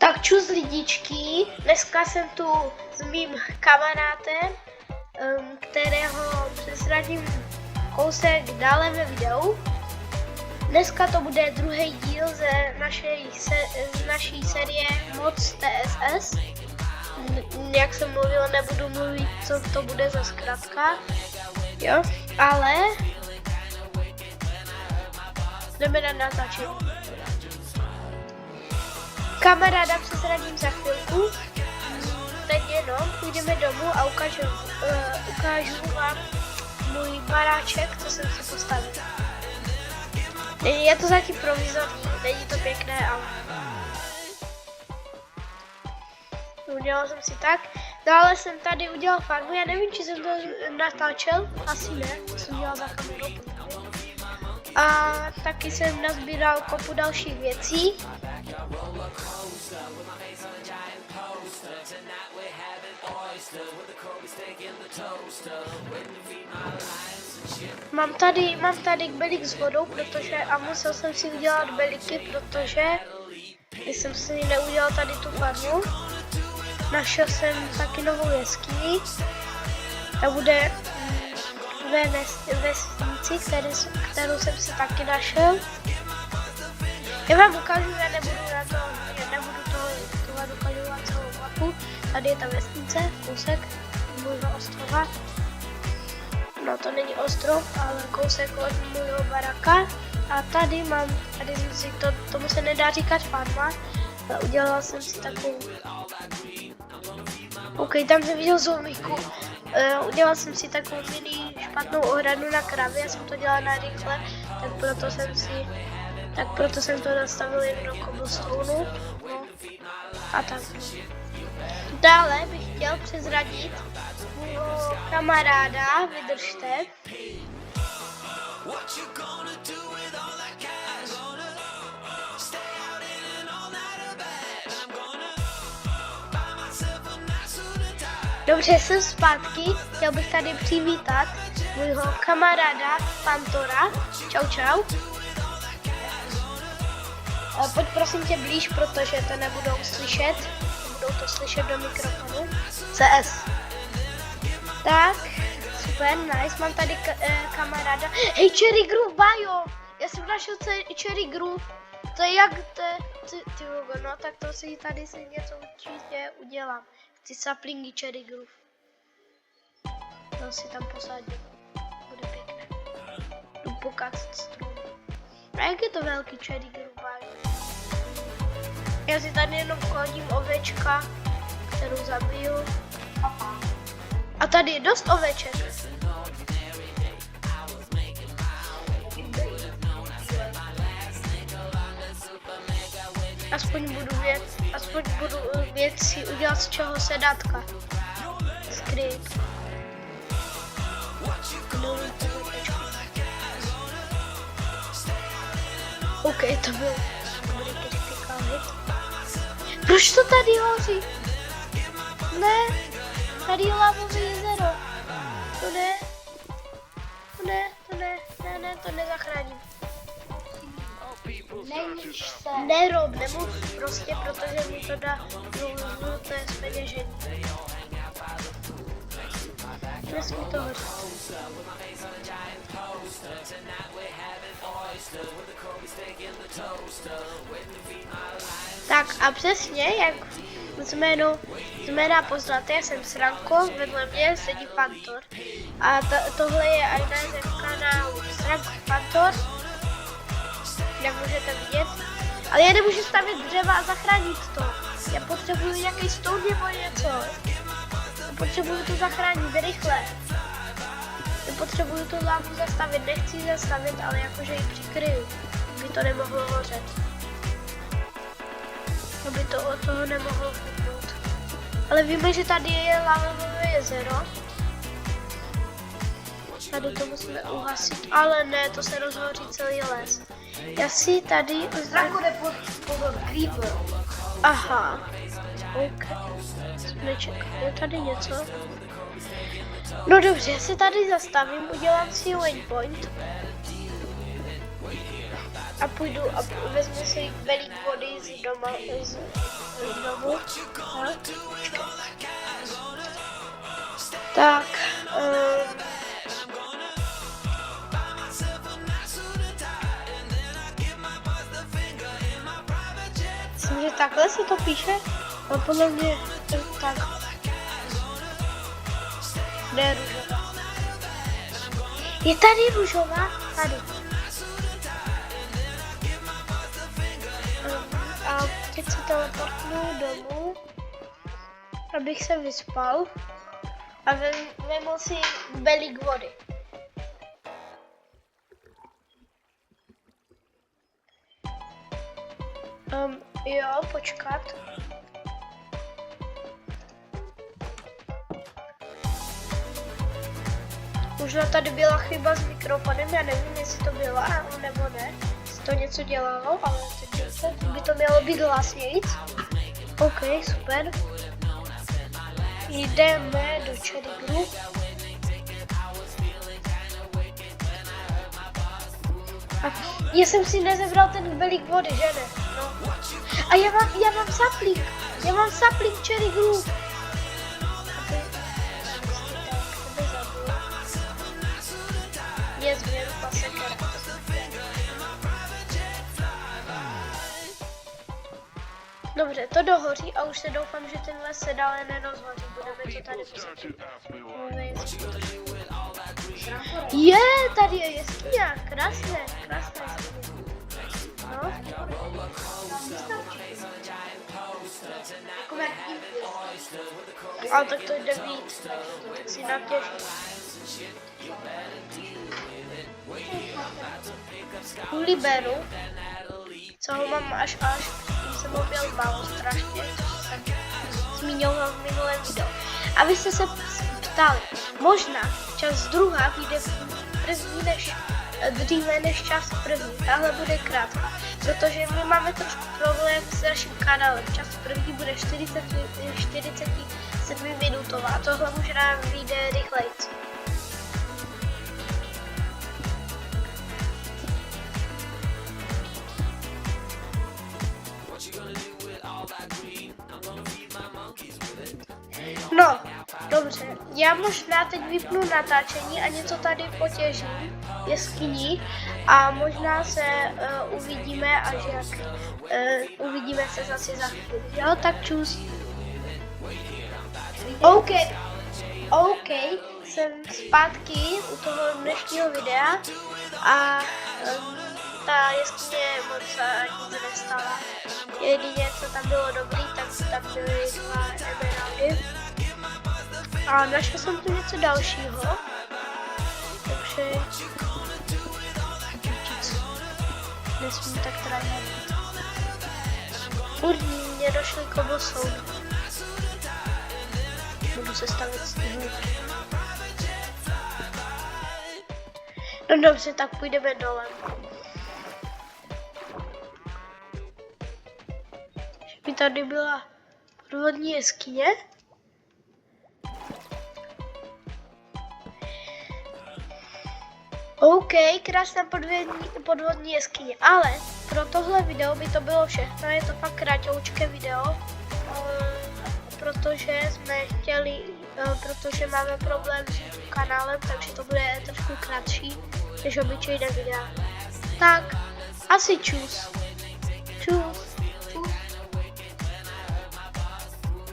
Tak čus lidičky, dneska jsem tu s mým kamarádem, kterého přesradím kousek dále ve videu. Dneska to bude druhý díl ze naší série Moc TSS. Jak jsem mluvil, nebudu mluvit, co to bude za zkratka, jo, ale jdeme na natáčení. Kamaráda přesradím za chvilku, teď jenom půjdeme domů a ukážu vám můj baráček, co jsem si postavil. Je to zatím provizorní, není to pěkné, ale udělal jsem si tak. Dále jsem tady udělal farmu, já nevím, či jsem to natáčel, asi ne, to jsem dělal za kamerou. A taky jsem nazbíral kopu dalších věcí. Mám tady belik s vodou, a musel jsem si udělat beliky, protože když jsem si neudělal tady tu farmu, našel jsem taky novou jeskyni. Ta bude ve vesnici, kterou jsem si taky našel. Já vám ukážu, já nebudu tohle dokazovat celou mapu. Tady je ta vesnice, kousek můjho ostrova. No to není ostrov, ale kousek od můjho baraka. A tady si tomu se nedá říkat farma, ale udělal jsem si takovou. OK, tam jsem viděl zombíku. Udělal jsem si takovou mini špatnou ohradu na kravě, já jsem to dělal na rychle, tak proto jsem to nastavil jen do cobblestoneu, no, a tak. Dále bych chtěl přezradit mého kamaráda, vydržte. Dobře, jsem zpátky, chtěl bych tady přivítat mýho kamaráda Pantora. Čau, čau. Pojď prosím tě blíž, protože to nebudou to slyšet do mikrofonu. CS. Tak, super, nice, mám tady kamaráda. Hej, Cherry Groove Bio! Já jsem našel Cherry Groove. To je jak ty no tak to si tady něco určitě udělám. Ty saplingy Cherry Groove. To si tam posadím. Bude pěkné. Jdu pokáct strom. A jak je to velký Cherry Groove? Já si tady jenom kodím ovečka, kterou zabiju. A tady je dost oveček. Aspoň budu věci udělat, z čeho se datka skryt. OK, to byl critical hit. Proč to tady hoří? Ne, tady je lavové jezero. To nezachráním. Nemůžu prostě, protože mi to dá to je zpeněžení. Nesmí to hořit. Tak a přesně, jak z jména poznáte, já jsem Sranko, vedle mě sedí Pantor. A tohle je aj název kanálu Sranko Pantor, jak můžete vidět. Ale já nemůžu stavět dřeva a zachránit to. Já potřebuju nějaký stone nebo něco. Já potřebuju to zachránit rychle. Já potřebuju tu lávu zastavit, nechci ji zastavit, ale jakože ji přikryju, aby to nemohlo hořet. Aby to od toho nemohlo vypnout. Ale víme, že tady je lavové jezero. Tady to musíme uhasit, ale ne, to se rozhoří celý les. Já si tady... Pozor, creeper. Aha. OK. Je tady něco? No dobře, já se tady zastavím, udělám si waypoint. a půjdu a vezmu si belík vody z doma, z domu. Tak, myslím, že takhle se to píše, ale podle mě tak. Kde je růžová? Je tady růžová? Tady. A teď se teleportnu domů, abych se vyspal a vezmu si belík vody. Jo, počkat. Možná tady byla chyba s mikrofonem, já nevím, jestli to byla nebo ne. Jestli to něco dělalo, ale teď by to mělo být hlasnějc. OK, super. Jdeme do Cherry Group. Já jsem si nezebral ten belík vody, že ne? No. A já mám saplík. Já mám saplík Cherry Group. Je změnu pasekera. Dobře, to dohoří a už se doufám, že ten les se dále nerozhoří. Budeme to tady posadit. Je, tady je jeskyně, krásné jeskyně. No. Ale tak to jde víc, tak si natěžím. Kvůli beru, co ho mám až, jsem ho měl málo strašně, co jsem zmínil v minulém videu. A vy jste se ptali, možná část druhá vyjde dříve než část první, tahle bude krátká, protože my máme trošku problém s naším kanálem. Část první bude 47 minutová a tohle možná vyjde rychleji. No, dobře, já možná teď vypnu natáčení a něco tady potěžím jeskyní a možná se uvidíme, až jak uvidíme se zase za chvíli, jo, tak čus. OK, jsem zpátky u toho dnešního videa a ta jeskyně moc nic nestala. Jedině, co tam bylo dobrý, tak tam byly 2 emeraldy. A našel jsem tu něco dalšího. Takže nesmím tak trávat. Mě došly cobblestone. Budu se stavit z toho. No dobře, tak půjdeme dole. Že by tady byla podvodní jeskyně. OK, krásná podvodní jeskyně, ale pro tohle video by to bylo všechno, je to fakt krátoučké video, protože máme problém s kanálem, takže to bude trošku kratší než obyčejné videa. Tak, asi čus.